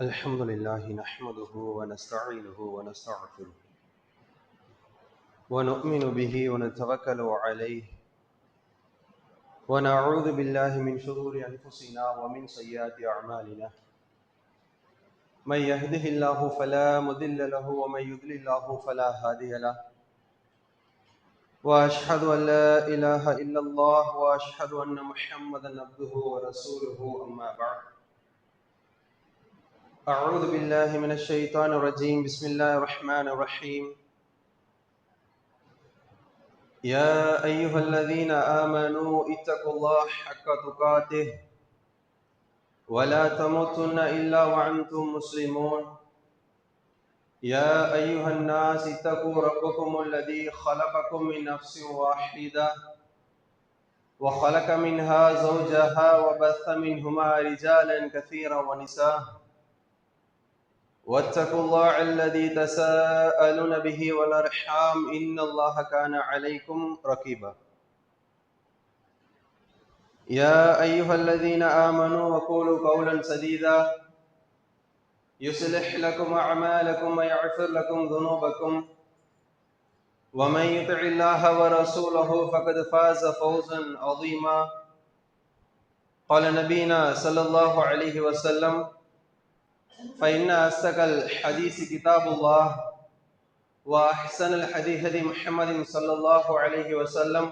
الحمد لله نحمده ونستعينه ونستغفره ونؤمن به ونتوكل عليه ونعوذ بالله من شرور أنفسنا ومن سيئات أعمالنا من يهده الله فلا مضل له ومن يضلل الله فلا هادي له وأشهد أن لا إله إلا الله وأشهد أن محمدا عبده ورسوله أما بعد أعوذ بالله من الشيطان الرجيم بسم الله الرحمن الرحيم يا أيها الذين آمنوا اتقوا الله حق تقاته ولا تموتن إلا وأنتم مسلمون يا أيها الناس اتقوا ربكم الذي خلقكم من نفس واحدة وخلق منها زوجها وبث منهما رجالا كثيرا ونساء واتقوا الله الذي تساءلون به والأرحام إن الله كان عليكم رقيبا يا أيها الذين آمنوا وقولوا قولا سديدا يصلح لكم أعمالكم ويغفر لكم ذنوبكم ومن يطع الله ورسوله فقد فاز فوزا عظيما قال نبينا صلى الله عليه وسلم فإن أصدق الحديث كتاب الله وأحسن الحديث هدي محمد صلى الله عليه وسلم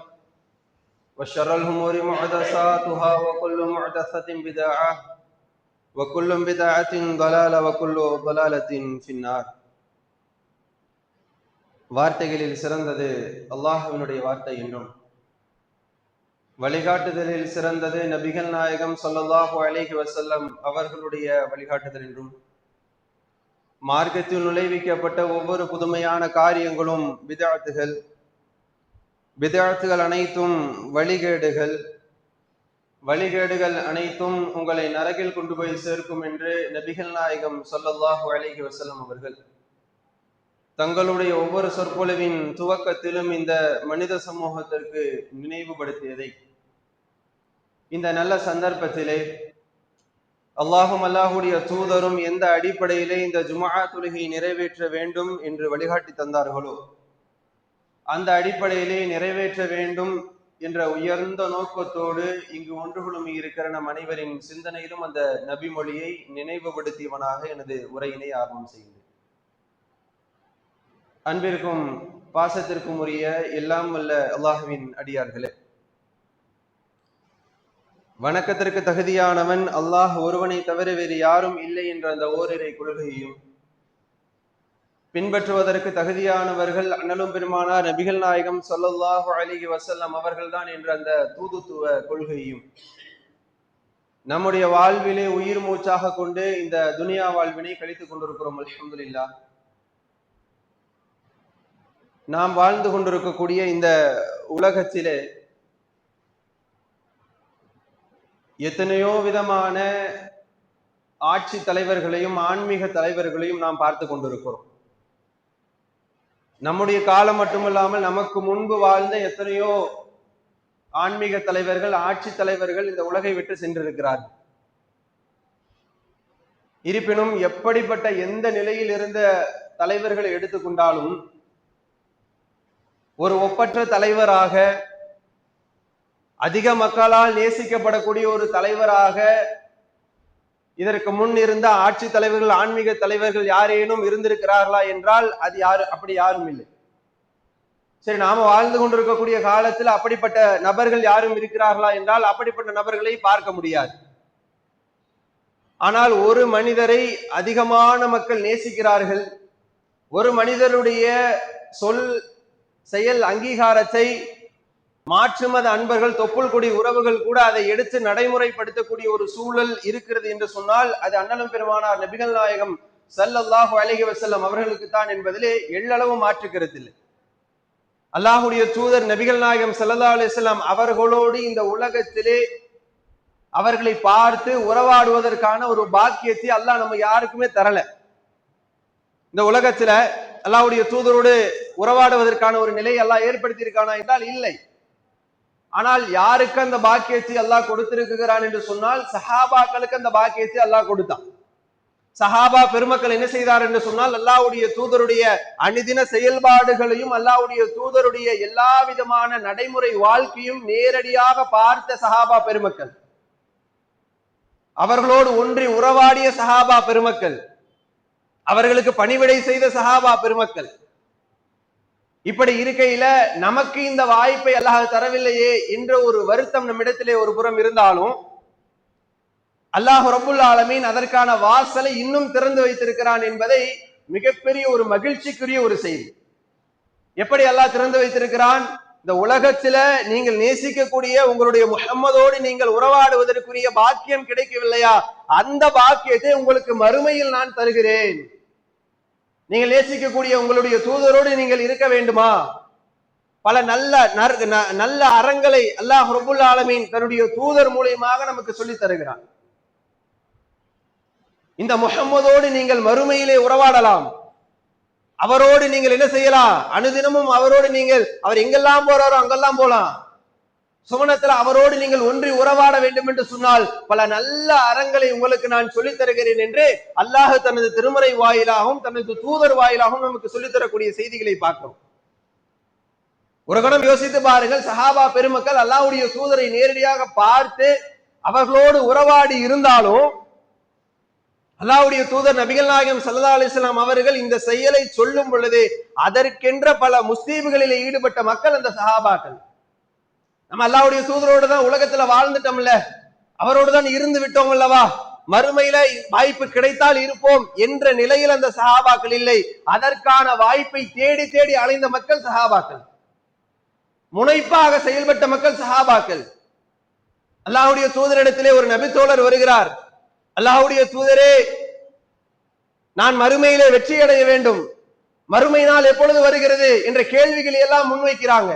وشر الأمور محدثاتها وكل محدثة بدعة وكل بدعة ضلالة وكل ضلالة في النار. வார்த்தைகளில் சிறந்தது அல்லாஹ்வினுடைய வார்த்தை என்றும் வழிகாட்டுதலில் சிறந்தது நபிகள் நாயகம் ஸல்லல்லாஹு அலைஹி வஸல்லம் அவர்களுடைய வழிகாட்டுதல் என்றும் மார்க்கத்தில் நுழைவிக்கப்பட்ட ஒவ்வொரு புதுமையான காரியங்களும் பிதஅத்துகள் அனைத்தும் வழிகேடுகள் அனைத்தும் உங்களை நரகில் கொண்டு போய் சேர்க்கும் என்று நபிகள் நாயகம் ஸல்லல்லாஹு அலைஹி வஸல்லம் அவர்கள் தங்களுடைய ஒவ்வொரு சொற்பொழிவின் துவக்கத்திலும் இந்த மனித சமூகத்திற்கு நினைவுபடுத்தியதை இந்த நல்ல சந்தர்ப்பத்திலே அல்லாஹுடைய தூதரும் எந்த அடிப்படையிலே இந்த ஜும்ஆ தொழுகையை நிறைவேற்ற வேண்டும் என்று வழிகாட்டி தந்தார்களோ அந்த அடிப்படையிலே நிறைவேற்ற வேண்டும் என்ற உயர்ந்த நோக்கத்தோடு இங்கு ஒன்றுகளும் இருக்கிற நம் அனைவரின் சிந்தனையிலும் அந்த நபி மொழியை நினைவுபடுத்தியவனாக எனது உரையினை ஆரம்பம் செய்கிறேன். அன்பிற்கும் பாசத்திற்கும் உரிய எல்லாம் வல்ல அல்லாஹ்வின் அடியார்களே, வணக்கத்திற்கு தகுதியானவன் அல்லாஹ் ஒருவனை தவிர வேறு யாரும் இல்லை என்ற அந்த ஓரிரை கொள்கையையும் பின்பற்றுவதற்கு தகுதியானவர்கள் அண்ணலும் பெருமானார் நபிகள் நாயகம் ஸல்லல்லாஹு அலைஹி வஸல்லம் அவர்கள்தான் என்ற அந்த தூதுத்துவ கொள்கையையும் நம்முடைய வாழ்விலே உயிர் மூச்சாக கொண்டு இந்த துனியா வாழ்வினை கழித்துக் கொண்டிருக்கிறோம். அல்ஹம்துலில்லாஹ். நாம் வாழ்ந்து கொண்டிருக்கக்கூடிய இந்த உலகத்திலே எத்தனையோ விதமான ஆட்சி தலைவர்களையும் ஆன்மீக தலைவர்களையும் நாம் பார்த்து கொண்டிருக்கிறோம். நம்முடைய காலம் மட்டுமல்லாமல் நமக்கு முன்பு வாழ்ந்த எத்தனையோ ஆன்மீக தலைவர்கள், ஆட்சி தலைவர்கள் இந்த உலகை விட்டு சென்றிருக்கிறார்கள். இருப்பினும் எப்படிப்பட்ட எந்த நிலையில் இருந்த தலைவர்களை எடுத்துக்கொண்டாலும் ஒரு ஒப்பற்ற தலைவராக, அதிக மக்களால் நேசிக்கப்படக்கூடிய ஒரு தலைவராக இதற்கு முன் இருந்த ஆட்சி தலைவர்கள், ஆன்மீக தலைவர்கள் யாரேனும் இருந்திருக்கிறார்களா என்றால் அது அப்படி யாரும் இல்லை. சரி, நாம வாழ்ந்து கொண்டிருக்கக்கூடிய காலத்தில் அப்படிப்பட்ட நபர்கள் யாரும் இருக்கிறார்களா என்றால் அப்படிப்பட்ட நபர்களை பார்க்க முடியாது. ஆனால் ஒரு மனிதரை அதிகமான மக்கள் நேசிக்கிறார்கள். ஒரு மனிதருடைய சொல் செயல் அங்கீகாரத்தை மாற்று மத அன்பர்கள், தொப்புள் கொடி உறவுகள் கூட அதை எடுத்து நடைமுறைப்படுத்தக்கூடிய ஒரு சூழல் இருக்கிறது என்று சொன்னால் அது அண்ணலும் பெருமானார் நபிகள் நாயகம் ஸல்லல்லாஹு அலைஹி வஸல்லம் அவர்களுக்கு தான் என்பதிலே எள்ளளவு மாற்றுக்கிறது இல்லை. அல்லாஹுடைய தூதர் நபிகள் நாயகம் ஸல்லல்லாஹு அலைஹி வஸல்லம் அவர்களோடு இந்த உலகத்திலே அவர்களை பார்த்து உறவாடுவதற்கான ஒரு பாக்கியத்தை அல்லாஹ் நம்ம யாருக்குமே தரல. இந்த உலகத்துல அல்லாஹ்வுடைய தூதரோடு உறவாடுவதற்கான ஒரு நிலை அல்லாஹ் ஏற்படுத்தி இருக்கானா என்றால் இல்லை. ஆனால் யாருக்கு அந்த பாக்கியத்தை அல்லாஹ் கொடுத்திருக்கிறான் என்று சொன்னால் சஹாபாக்களுக்கு அந்த பாக்கியத்தை அல்லாஹ் கொடுத்தான். சஹாபா பெருமக்கள் என்ன செய்தார் என்று சொன்னால், அல்லாஹ்வுடைய தூதருடைய அனுதின செயல்பாடுகளையும் அல்லாஹ்வுடைய தூதருடைய எல்லா விதமான நடைமுறை வாழ்க்கையும் நேரடியாக பார்த்த சஹாபா பெருமக்கள், அவர்களோடு ஒன்றி உறவாடிய சஹாபா பெருமக்கள், அவர்களுக்கு பணிவிடை செய்த சஹாபா பெருமக்கள். இப்படி இருக்கையில நமக்கு இந்த வாய்ப்பை அல்லாஹ் தரவில்லையே என்ற ஒரு வருத்தம் நம்மிடத்திலே ஒரு புறம் இருந்தாலும், அல்லாஹ் ரப்புல் ஆலமீன் அதற்கான வாசலை இன்னும் திறந்து வைத்திருக்கிறான் என்பதை மிகப்பெரிய ஒரு மகிழ்ச்சிக்குரிய ஒரு செய்தி. எப்படி அல்லாஹ் திறந்து வைத்திருக்கிறான்? இந்த உலகத்துல நீங்கள் நேசிக்கக்கூடிய உங்களுடைய முஹம்மதோடு நீங்கள் உறவாடுவதற்குரிய பாக்கியம் கிடைக்கவில்லையா, அந்த பாக்கியத்தை உங்களுக்கு மறுமையில் நான் தருகிறேன். நீங்கள் நேசிக்கக்கூடிய உங்களுடைய தூதரோடு நீங்கள் இருக்க வேண்டுமா? பல நல்ல அறங்களை அல்லாஹ் ரப்புல் ஆலமீன் தன்னுடைய தூதர் மூலியமாக நமக்கு சொல்லி தருகிறான். இந்த முஹம்மதோடு நீங்கள் மறுமையிலே உறவாடலாம். அவரோடு நீங்கள் என்ன செய்யலாம்? அனுதினமும் அவரோடு நீங்கள், அவர் எங்கெல்லாம் போறாரோ அங்கெல்லாம் போலாம். சுவனத்துல அவரோடு நீங்கள் ஒன்றி உறவாட வேண்டும் என்று சொன்னால் பல நல்ல அறங்களை உங்களுக்கு நான் சொல்லித் தருகிறேன் என்று அல்லாஹ் தனது திருமறை வாயிலாகவும் தனது தூதர் வாயிலாகவும் நமக்கு சொல்லித் தரக்கூடிய செய்திகளை பார்க்கிறோம். ஒரு கணம் யோசித்து பாருங்கள், சஹாபா பெருமக்கள் அல்லாஹ்வுடைய தூதரை நேரடியாக பார்த்து அவர்களோடு உறவாடி இருந்தாலும் அல்லாஹ்வுடைய தூதர் நபிகள் நாயகம் ஸல்லல்லாஹு அலைஹி வஸல்லம் அவர்கள் இந்த செயலை சொல்லும் பொழுது அதற்கென்ற பல முஸ்லீம்களிலே ஈடுபட்ட மக்கள் அந்த சஹாபாக்கள். நம்ம அல்லாஹ்வுடைய தூதரோடு தான் உலகத்துல வாழ்ந்துட்டோம்ல, அவரோடு தான் இருந்து விட்டோம் அல்லவா, மறுமையில வாய்ப்பு கிடைத்தால் இருப்போம் என்ற நிலையில் அந்த சஹாபாக்கள் இல்லை. அதற்கான வாய்ப்பை தேடி தேடி அலைந்த மக்கள் சஹாபாக்கள், முனைப்பாக செயல்பட்ட மக்கள் சஹாபாக்கள். அல்லாஹ்வுடைய தூதரிடத்திலே ஒரு நபி தோழர் வருகிறார். அல்லாஹ்வுடைய தூதரே, நான் மறுமையிலே வெற்றி அடைய வேண்டும், மறுமை நாள் எப்பொழுது வருகிறது என்ற கேள்விகளை எல்லாம் முன்வைக்கிறாங்க.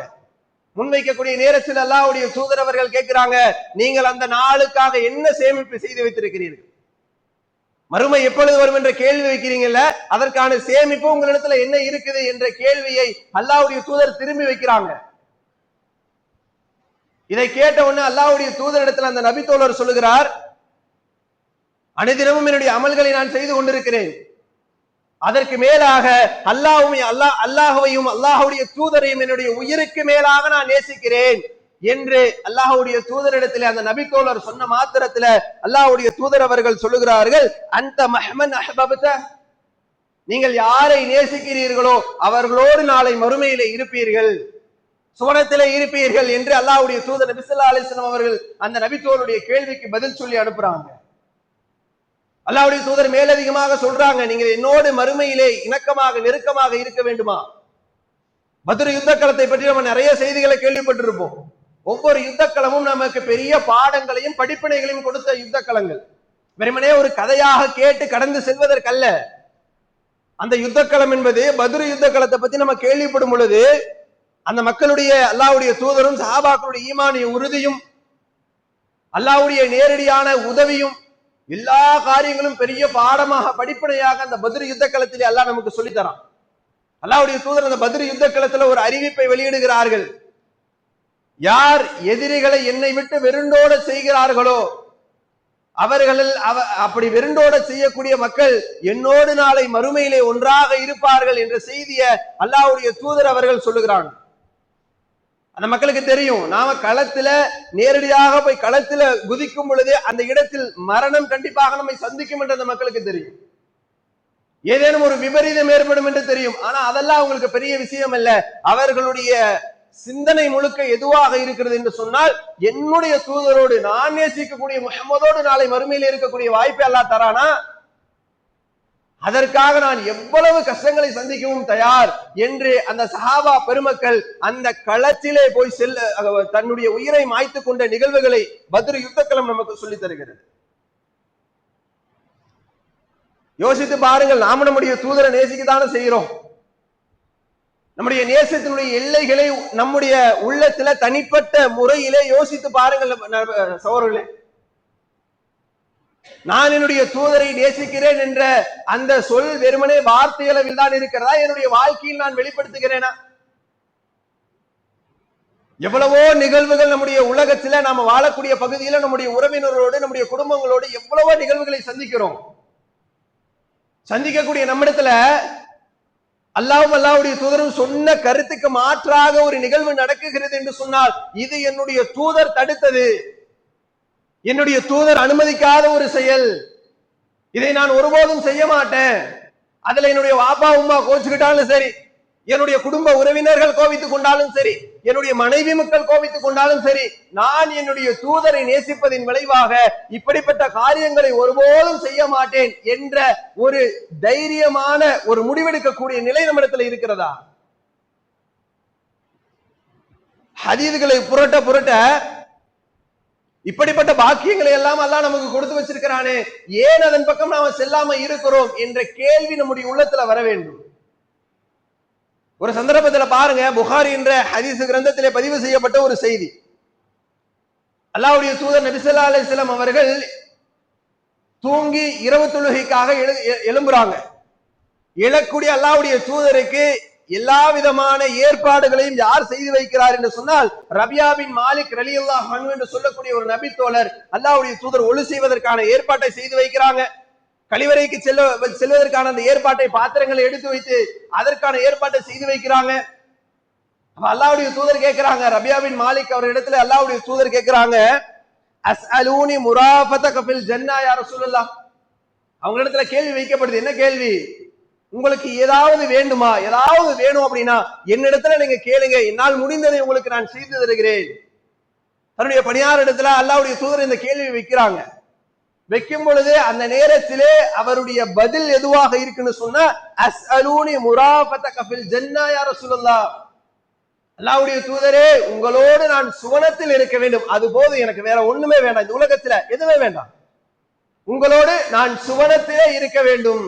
முன்வைக்கக்கூடிய நேரத்தில் அல்லாஹ்வுடைய தூதர் அவர்கள் கேட்கிறாங்க, நீங்கள் அந்த நாளுக்காக என்ன சேமிப்பு செய்து வைத்திருக்கிறீர்கள்? மறுமை எப்பொழுது வரும் என்ற கேள்வி வைக்கிறீங்கல்ல, அதற்கான சேமிப்பு உங்களிடத்துல என்ன இருக்குது என்ற கேள்வியை அல்லாஹ்வுடைய தூதர் திரும்பி வைக்கிறாங்க. இதை கேட்ட உடனே அல்லாஹ்வுடைய தூதரிடத்தில் அந்த நபி தோழர் சொல்லுகிறார், அனுதினமும் என்னுடைய அமல்களை நான் செய்து கொண்டிருக்கிறேன், அதற்கு மேலாக அல்லாஹ்வையும் அல்லாஹ்வுடைய தூதரையும் என்னுடைய உயிருக்கு மேலாக நான் நேசிக்கிறேன் என்று அல்லாஹ்வுடைய தூதரிடத்தில் அந்த நபி தோழர் சொன்ன மாத்திரத்தில் அல்லாஹ்வுடைய தூதர் அவர்கள் சொல்லுகிறார்கள், அந்த மஹ்மன் அஹ்பப்த, நீங்கள் யாரை நேசிக்கிறீர்களோ அவர்களோடு நாளை மறுமையிலே இருப்பீர்கள், சுவனத்திலே இருப்பீர்கள் என்று அல்லாஹ்வுடைய தூதர் நபி ஸல்லல்லாஹு அலைஹி வஸல்லம் அவர்கள் அந்த நபி தோழருடைய கேள்விக்கு பதில் சொல்லி அனுப்புறாங்க. அல்லாஹ்வுடைய தூதர் மேலதிகமாக சொல்றாங்க, நீங்கள் என்னோடு மறுமையிலே இணக்கமாக நெருக்கமாக இருக்க வேண்டுமா? பத்ர் யுத்த களத்தை பற்றி நம்ம நிறைய செய்திகளை கேள்விப்பட்டிருப்போம். ஒவ்வொரு யுத்த களமும் நமக்கு பெரிய பாடங்களையும் படிப்பினைகளையும் கொடுத்த யுத்த களங்கள். வெறுமனே ஒரு கதையாக கேட்டு கடந்து செல்வதற்கல்ல. அந்த யுத்த களம் என்பது பத்ர் யுத்த களத்தை பத்தி நம்ம கேள்விப்படும் பொழுது அந்த மக்களுடைய அல்லாஹ்வுடைய தூதரும் சஹாபாக்களுடைய ஈமானிய உறுதியும் அல்லாஹ்வுடைய நேரடியான உதவியும் எல்லா காரியங்களும் பெரிய பாடமாக படிப்பனையாக அந்த பத்ர் யுத்த களத்திலே அல்லாஹ் நமக்கு சொல்லித்தரான். அல்லாஹ்வுடைய தூதர் அந்த பத்ர் யுத்த களத்துல ஒரு அறிவிப்பை வெளியிடுகிறார்கள், யார் எதிரிகளை என்னை விட்டு வெருண்டோட செய்கிறார்களோ அவர்களில் அப்படி வெருண்டோட செய்யக்கூடிய மக்கள் என்னோடு நாளை மறுமையிலே ஒன்றாக இருப்பார்கள் என்ற செய்தியை அல்லாஹ்வுடைய தூதர் அவர்கள் சொல்லுகிறாங்க. அந்த மக்களுக்கு தெரியும், நாம களத்துல நேரடியாக போய் களத்துல குதிக்கும் பொழுது அந்த இடத்தில் மரணம் கண்டிப்பாக நம்மை சந்திக்கும் என்று அந்த மக்களுக்கு தெரியும். ஏதேனும் ஒரு விபரீதம் ஏற்படும் என்று தெரியும். ஆனா அதெல்லாம் அவங்களுக்கு பெரிய விஷயம் அல்ல. அவர்களுடைய சிந்தனை முழுக்க எதுவாக இருக்கிறது என்று சொன்னால், என்னுடைய தூதரோடு நான் நேசிக்கக்கூடிய முஹம்மதோடு நாளை மறுமையில் இருக்கக்கூடிய வாய்ப்பை அல்லாஹ் தரானா, அதற்காக நான் எவ்வளவு கஷ்டங்களை சந்திக்கவும் தயார் என்று அந்த சஹாபா பெருமக்கள் அந்த களத்திலே போய் தன்னுடைய உயிரை மாய்த்து கொண்ட நிகழ்வுகளை பத்ர் யுத்தக்களம் நமக்கு சொல்லி தருகிறது. யோசித்து பாருங்கள், நாம நம்முடைய தூதரை நேசிக்கத்தானே செய்கிறோம். நம்முடைய நேசத்தினுடைய எல்லைகளை நம்முடைய உள்ளத்துல தனிப்பட்ட முறையிலே யோசித்து பாருங்கள் சகோதரர்களே. நான் என்னுடைய தூதரை நேசிக்கிறேன் என்ற அந்த சொல் வெறுமனே வார்த்தையளவில் தான் இருக்கிறதா, என்னுடைய வாழ்க்கையில் நான் வெளிப்படுத்துகிறேனா? எவ்வளவோ நிகழ்வுகள் நம்முடைய உலகத்துல நாம வாழக்கூடிய பகுதியில நம்முடைய உறவினர்களோடு நம்முடைய குடும்பங்களோடு எவ்வளவோ நிகழ்வுகளை சந்திக்கிறோம். சந்திக்கக்கூடிய நம்மிடத்துல அல்லாஹ்வும் அல்லாஹ்வுடைய தூதரும் சொன்ன கருத்துக்கு மாற்றாக ஒரு நிகழ்வு நடக்குகிறது என்று சொன்னால் இது என்னுடைய தூதர் தடுத்தது, என்னுடைய தூதர் அனுமதிக்காத ஒரு செயல், இதை நான் ஒருபோதும் செய்ய மாட்டேன். அதுல என்னுடைய வாப்பா உம்மா கோச்சுக்கிட்டாலும் சரி, என்னுடைய குடும்ப உறவினர்கள் கோபித்துக் கொண்டாலும் சரி, என்னுடைய மனைவி மக்கள் கோபித்துக் கொண்டாலும் சரி, நான் என்னுடைய தூதரை நேசிப்பதின் விளைவாக இப்படிப்பட்ட காரியங்களை ஒருபோதும் செய்ய மாட்டேன் என்ற ஒரு தைரியமான ஒரு முடிவெடுக்கக்கூடிய நிலை நம்மிடத்தில் இருக்கிறதா? ஹதீதுகளை புரட்ட புரட்ட இப்படிப்பட்ட பாக்கியங்களை எல்லாம் அல்லாஹ் நமக்கு கொடுத்து வச்சிருக்கிறானே, ஏன் அதன் பக்கம் நாம செல்லாம இருக்கிறோம் என்ற கேள்வி நம்முடைய உள்ளத்துல வர வேண்டும். ஒரு சந்தர்ப்பத்தில் பாருங்க, புகாரி என்ற ஹதீஸ் கிரந்தத்திலே பதிவு செய்யப்பட்ட ஒரு செய்தி. அல்லாஹ்வுடைய தூதர் நபி ஸல்லல்லாஹு அலைஹி வஸல்லம் அவர்கள் தூங்கி இரவு தொழுகைக்காக எழும்புறாங்க. எழக்கூடிய அல்லாஹ்வுடைய தூதருக்கு எல்லா விதமான ஏற்பாடுகளையும் யார் செய்து வைக்கிறார் என்று சொன்னால், ரபியா பின் மாலிக் ரலியல்லாஹு அன்ஹு என்று சொல்லக்கூடிய ஒரு நபி தோழர் அல்லாஹ்வுடைய தூதர் ஒளி செய்வதற்கான ஏற்பாட்டை செய்து வைக்கிறாங்க. கழிவறைக்கு செல்வதற்கான அந்த ஏற்பாட்டை, பாத்திரங்களை எடுத்து வைத்து அதற்கான ஏற்பாட்டை செய்து வைக்கிறாங்க. அல்லாஹ்வுடைய தூதர் கேட்கிறாங்க, ரபியா பின் மாலிக் அவர் இடத்துல அல்லாஹ்வுடைய தூதர் கேட்கிறாங்க, அஸ்அலூனி முராஃபதக ஃபில் ஜன்னah யா ரசூலுல்லாஹ். அவங்க இடத்துல கேள்வி வைக்கப்படுது. என்ன கேள்வி? உங்களுக்கு ஏதாவது வேண்டுமா, ஏதாவது வேணும் அப்படின்னா என்னிடத்துல நீங்க கேளுங்க, என்னால் முடிந்ததை உங்களுக்கு நான் செய்து தருகிறேன். தன்னுடைய பணியார் இடத்துல அல்லாஹ்வுடைய தூதர் இந்த கேள்வி வைக்கிறாங்க. வைக்கும் பொழுது அந்த நேரத்திலே அவருடைய பதில் எதுவாக இருக்குன்னு சொன்னா, அஸ்அலூனி முராஃபதக ஃபில் ஜன்னah யா ரசூலுல்லாஹ். அல்லாஹ்வுடைய தூதரே, உங்களோடு நான் சுவனத்தில் இருக்க வேண்டும், அது போதும், எனக்கு வேற ஒண்ணுமே வேண்டாம், இந்த உலகத்துல எதுவுமே வேண்டாம், உங்களோடு நான் சுவனத்திலே இருக்க வேண்டும்.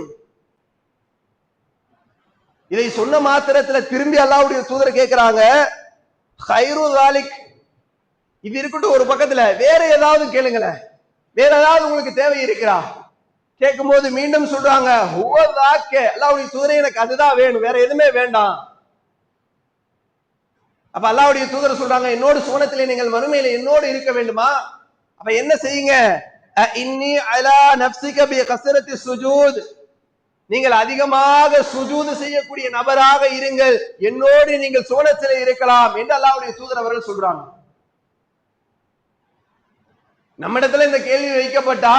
இதை சொன்ன மாத்திரத்துல திரும்பி அல்லாஹ்வுடைய தூதர் கேட்கிறாங்க, கைரு தாலிக், இது இருக்கட்டும் ஒரு பக்கத்துல, வேற ஏதாவது கேளுங்களேன், வேற ஏதாவது உங்களுக்கு தேவை இருக்கிறா? கேட்கும் போது மீண்டும் சொல்றாங்க, அல்லாஹ்வுடைய தூதரே, எனக்கு அதுதான் வேணும், வேற எதுவுமே வேண்டாம். அப்ப அல்லாஹ்வுடைய தூதர் சொல்றாங்க, என்னோடு சுவனத்திலே நீங்கள் மறுமையில என்னோடு இருக்க வேண்டுமா? அப்ப என்ன செய்யுங்க, இன்னி அலா நஃப்ஸிக பி கஸரத்தி சுஜூத், நீங்கள் அதிகமாக சுஜூது செய்யக்கூடிய நபராக இருங்கள், என்னோடு நீங்கள் சுவனத்திலே இருக்கலாம் என்று அல்லாஹ்வுடைய தூதர் அவர்கள் சொல்றாங்க. நம்மிடத்துல இந்த கேள்வி வைக்கப்பட்டா,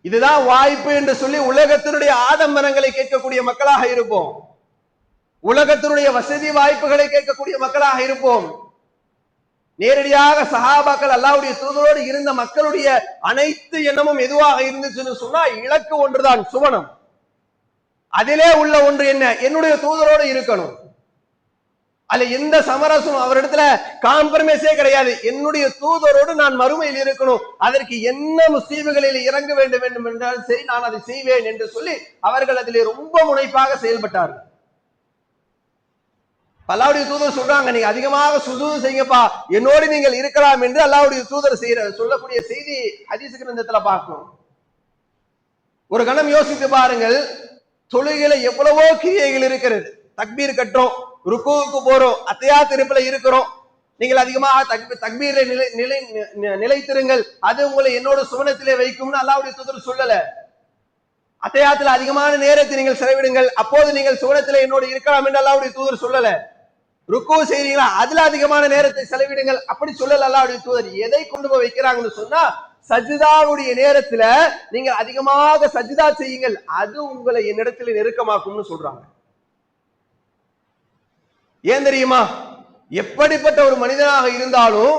இதுதான் வாய்ப்பு என்று சொல்லி உலகத்தினுடைய ஆடம்பரங்களை கேட்கக்கூடிய மக்களாக இருப்போம், உலகத்தினுடைய வசதி வாய்ப்புகளை கேட்கக்கூடிய மக்களாக இருப்போம். நேரடியாக சஹாபாக்கள் அல்லாஹ்வுடைய தூதரோடு இருந்த மக்களுடைய அனைத்து எண்ணமும் எதுவாக இருந்துச்சுன்னு சொன்னா, இலக்கு ஒன்றுதான், சுவனம். அதிலே உள்ள ஒன்று என்ன? என்னுடைய தூதரோடு இருக்கணும். அல்ல எந்த சமரசம் அவரிடத்துல காம்ப்ரமைஸே கிடையாது, என்னுடைய தூதரோடு நான் மறுமையில் இருக்கணும், அதற்கு என்ன முஸ்லீம்களில் இறங்க வேண்டும் என்றாலும் சரி, நான் அதை செய்வேன் என்று சொல்லி அவர்கள் அதிலே ரொம்ப முனைப்பாக செயல்பட்டார்கள். அல்லாஹ்வுடைய தூதர் சொல்றாங்க, நீங்க அதிகமாக சுஜூது செய்யுங்கப்பா, என்னோடு நீங்கள் இருக்கலாம் என்று அல்லாஹ்வுடைய தூதர் சொல்லக்கூடிய செய்தி ஹதீஸ் கிரந்தத்துல பார்க்கணும். ஒரு கணம் யோசித்து பாருங்கள், தொழுகையில எவ்வளவோ கிரியைகள் இருக்கிறது. தக்பீர் கட்டுறோம், ருக்குவுக்கு போறோம், அத்தஹியாத் இருப்புல இருக்கிறோம், நீங்கள் அதிகமாக தக்பீரை நிலைத்திருங்கள், அது உங்களை என்னோட சுவனத்திலே வைக்கும்னு அல்லாஹ்வுடைய தூதர் சொல்லல. அத்தஹியாத்துல அதிகமான நேரத்தை நீங்கள் செலவிடுங்கள், அப்போது நீங்கள் சுவனத்திலே என்னோடு இருக்கலாம் என்று அல்லாஹ்வுடைய தூதர் சொல்லல. ருக்கு செய்றீங்களா, அதுல அதிகமான நேரத்தை செலவிடுங்கள், அப்படி சொல்லல அல்லாஹ்வுடைய தூதர். எதை கொண்டு போய் வைக்கிறாங்கன்னு சொன்னா, சஜிதாவுடைய நேரத்துல நீங்க அதிகமாக சஜிதா செய்யுங்கள், அது உங்களை என்னிடத்துல நெருக்கமாக்கும்னு சொல்றாங்க. ஏன் தெரியுமா? எப்படிப்பட்ட ஒரு மனிதனாக இருந்தாலும்,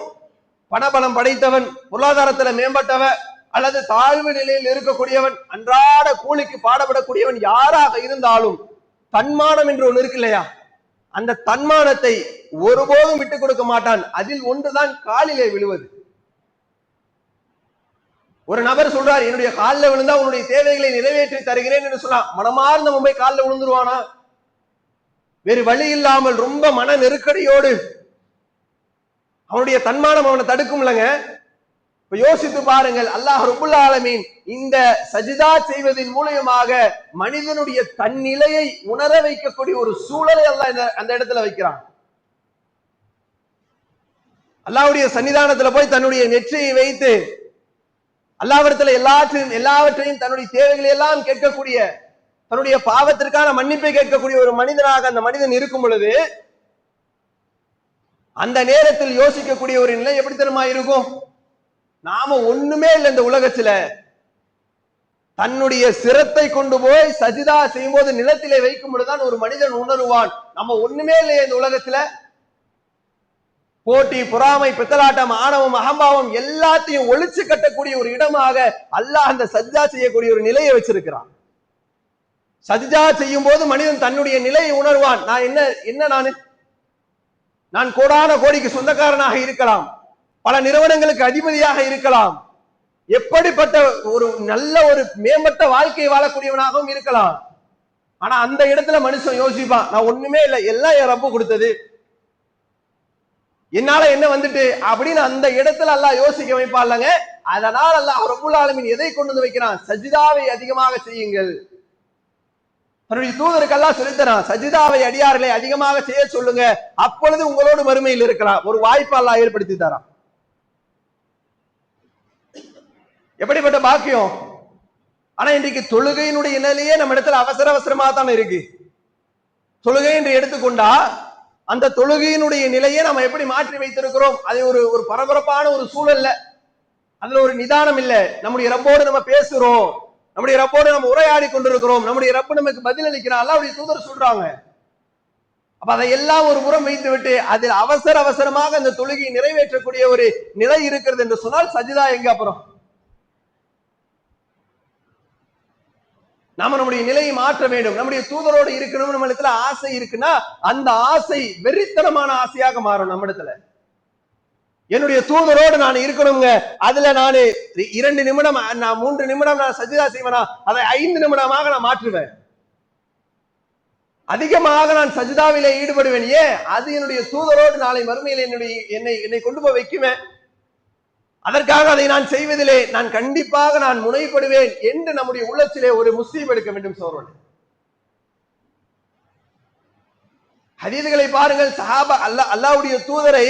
பணபலம் படைத்தவன், பொருளாதாரத்துல மேம்பட்டவன் அல்லது தாழ்வு நிலையில் இருக்கக்கூடியவன், அன்றாட கூலிக்கு பாடப்படக்கூடியவன் யாராக இருந்தாலும், தன்மானம் என்று ஒன்று இருக்கு இல்லையா, அந்த தன்மானத்தை ஒருபோதும் விட்டுக் கொடுக்க மாட்டான். அதில் ஒன்றுதான் காலிலே விழுவது. ஒரு நபர் சொல்றார், என்னுடைய காலில் விழுந்தா உன்னுடைய தேவைகளை நிறைவேற்றி தருகிறேன் என்று சொன்னா, மனமார்ந்த மும்பை காலில் விழுந்துருவானா? வேறு வழி இல்லாமல் ரொம்ப மன நெருக்கடியோடு அவனுடைய தன்மானம் அவனை தடுக்கும் இல்லைங்க. இப்ப யோசித்து பாருங்கள், அல்லாஹ் ரப்புல் ஆலமீன் இந்த சஜிதா செய்வதன் மூலமாக மனிதனுடைய தன்னிலையை உணர வைக்கக்கூடிய ஒரு சூழலை அல்லாஹ் அந்த இடத்துல வைக்கிறான். அல்லாஹ்வுடைய சன்னிதானத்துல போய் தன்னுடைய நெற்றியை வைத்து அல்லாஹ்விடத்துல எல்லாவற்றையும் தன்னுடைய தேவைகளை எல்லாம் கேட்கக்கூடிய, தன்னுடைய பாவத்திற்கான மன்னிப்பை கேட்கக்கூடிய ஒரு மனிதனாக அந்த மனிதன் இருக்கும் பொழுது அந்த நேரத்தில் யோசிக்கக்கூடிய ஒரு நிலை எப்படி தெரியுமா இருக்கும்? நாம ஒண்ணுமே இல்லை இந்த உலகத்துல, தன்னுடைய சிரத்தை கொண்டு போய் சஜிதா செய்யும் போது நிலத்திலே வைக்கும் பொழுதுதான் ஒரு மனிதன் உணருவான், நம்ம ஒண்ணுமே இல்லையே இந்த உலகத்துல. போட்டி, பொறாமை, பித்தலாட்டம், ஆணவம், அகம்பாவம் எல்லாத்தையும் ஒழிச்சு கட்டக்கூடிய ஒரு இடமாக அல்லாஹ் அந்த சஜிதா செய்யக்கூடிய ஒரு நிலையை வச்சிருக்கிறான். சஜிதா செய்யும் போது மனிதன் தன்னுடைய நிலையை உணர்வான். நான் என்ன நான் கோடான கோடிக்கு சொந்தக்காரனாக இருக்கலாம், பல நிறுவனங்களுக்கு அதிபதியாக இருக்கலாம், எப்படிப்பட்ட ஒரு நல்ல ஒரு மேம்பட்ட வாழ்க்கையை வாழக்கூடியவனாகவும் இருக்கலாம். ஆனா அந்த இடத்துல மனுஷன் யோசிப்பான், நான் ஒண்ணுமே இல்லை, எல்லாம் என் ரப்பு கொடுத்தது, என்னால என்ன வந்துட்டு அப்படின்னு அந்த இடத்துல அல்லாஹ் யோசிக்க வைப்பாங்க. அதனால் அல்லாஹ் ரப்புல் ஆலமீன் எதை கொண்டு வந்து வைக்கிறான்? சஜிதாவை அதிகமாக செய்யுங்கள். தன்னுடைய தூதருக்கு அல்லாஹ் சொல்லித்தரான், சஜிதாவை அடியார்களை அதிகமாக செய்ய சொல்லுங்க, அப்பொழுது உங்களோடு மறுமையில் இருக்கலாம். ஒரு வாய்ப்பு அல்லாஹ் ஏற்படுத்தி தரான். எப்படிப்பட்ட பாக்கியம்! ஆனா இன்றைக்கு தொழுகையினுடைய நிலையே நம்ம இடத்துல அவசரமா தான் இருக்கு. தொழுகை என்று எடுத்துக்கொண்டா அந்த தொழுகையினுடைய நிலையை நம்ம எப்படி மாற்றி வைத்திருக்கிறோம்? அது ஒரு பரபரப்பான ஒரு சூழல்ல, அதுல ஒரு நிதானம் இல்லை. நம்முடைய ரப்போடு நம்ம பேசுறோம், நம்முடைய ரப்போடு நம்ம உரையாடி கொண்டிருக்கிறோம், நம்முடைய ரப்பு நமக்கு பதில் அளிக்கிறான், அல்லாஹ்வுடைய தூதர் சொல்றாங்க. அப்ப அதையெல்லாம் ஒரு புறம் வைத்து விட்டு அதில் அவசரமாக அந்த தொழுகையை நிறைவேற்றக்கூடிய ஒரு நிலை இருக்கிறது என்று சொன்னால் சஜிதா எங்க? அப்புறம் நாம நம்முடைய நிலையை மாற்ற வேண்டும். நம்முடைய தூதரோடு இருக்கணும், நம்ம இடத்துல ஆசை இருக்குன்னா அந்த ஆசை வெறித்தனமான ஆசையாக மாறும். நம்ம இடத்துல என்னுடைய தூதரோடு நான் இருக்கணுங்க, அதுல நான் 2 நிமிடம், நான் 3 நிமிடம் நான் சஜிதா செய்வேனா, அதை 5 நிமிடமாக நான் மாற்றுவேன். அதிகமாக நான் சஜிதாவிலே ஈடுபடுவேன். ஏன்? அது என்னுடைய தூதரோடு நாளை மறுமையில் என்னை கொண்டு போய் வைக்குவேன். அதற்காக அதை நான் செய்வதிலே நான் கண்டிப்பாக நான் முனைப்படுவேன் என்று நம்முடைய உள்ளத்திலே ஒரு முஸ்லீம் எடுக்க வேண்டும். சோழன் ஹதீதுகளை பாருங்கள். சஹாபா அல்லாஹ்வுடைய தூதரை